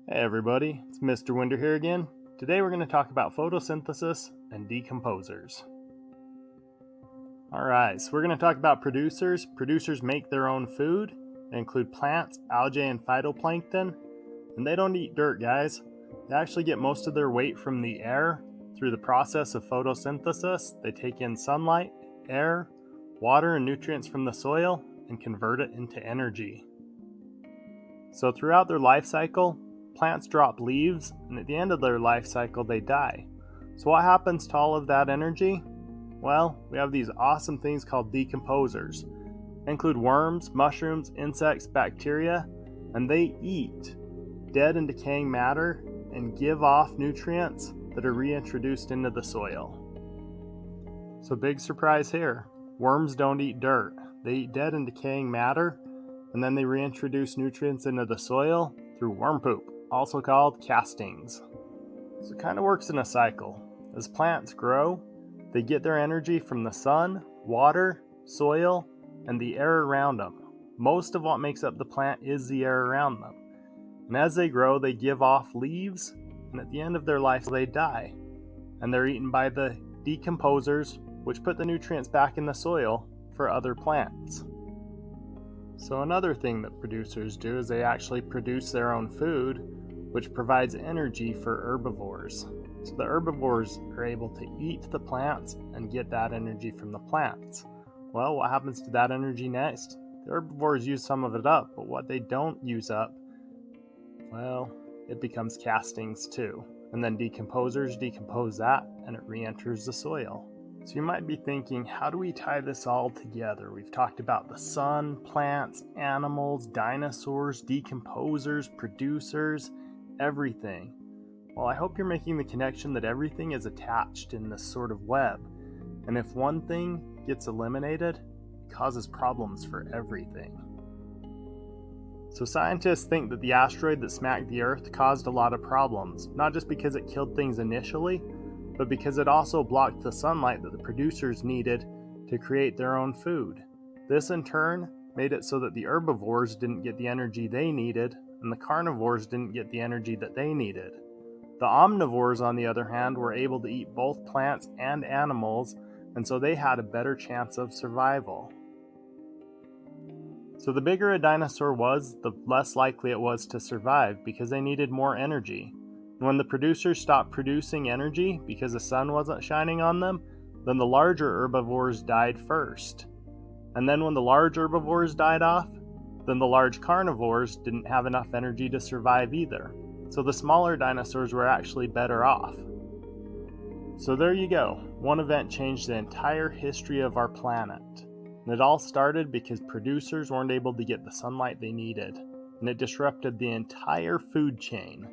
Hey everybody, it's Mr. Winder here again. Today we're going to talk about photosynthesis and decomposers. Alright, so we're going to talk about producers. Producers make their own food. They include plants, algae, and phytoplankton. And they don't eat dirt, guys. They actually get most of their weight from the air. Through the process of photosynthesis, they take in sunlight, air, water, and nutrients from the soil and convert it into energy. So throughout their life cycle, plants drop leaves, and at the end of their life cycle, they die. So what happens to all of that energy? Well, we have these awesome things called decomposers. They include worms, mushrooms, insects, bacteria, and they eat dead and decaying matter and give off nutrients that are reintroduced into the soil. So big surprise here. Worms don't eat dirt. They eat dead and decaying matter, and then they reintroduce nutrients into the soil through worm poop, also called castings. So it kind of works in a cycle. As plants grow, they get their energy from the sun, water, soil, and the air around them. Most of what makes up the plant is the air around them. And as they grow, they give off leaves, and at the end of their life, they die. And they're eaten by the decomposers, which put the nutrients back in the soil for other plants. So another thing that producers do is they actually produce their own food, which provides energy for herbivores. So the herbivores are able to eat the plants and get that energy from the plants. Well, what happens to that energy next? The herbivores use some of it up, but what they don't use up, well, it becomes castings too. And then decomposers decompose that and it re-enters the soil. So you might be thinking, how do we tie this all together? We've talked about the sun, plants, animals, dinosaurs, decomposers, producers, everything. Well, I hope you're making the connection that everything is attached in this sort of web. And if one thing gets eliminated, it causes problems for everything. So scientists think that the asteroid that smacked the Earth caused a lot of problems, not just because it killed things initially, but because it also blocked the sunlight that the producers needed to create their own food. This in turn made it so that the herbivores didn't get the energy they needed, and the carnivores didn't get the energy that they needed. The omnivores, on the other hand, were able to eat both plants and animals, and so they had a better chance of survival. So the bigger a dinosaur was, the less likely it was to survive because they needed more energy. When the producers stopped producing energy because the sun wasn't shining on them, then the larger herbivores died first. And then when the large herbivores died off, then the large carnivores didn't have enough energy to survive either. So the smaller dinosaurs were actually better off. So there you go. One event changed the entire history of our planet. And it all started because producers weren't able to get the sunlight they needed. And it disrupted the entire food chain.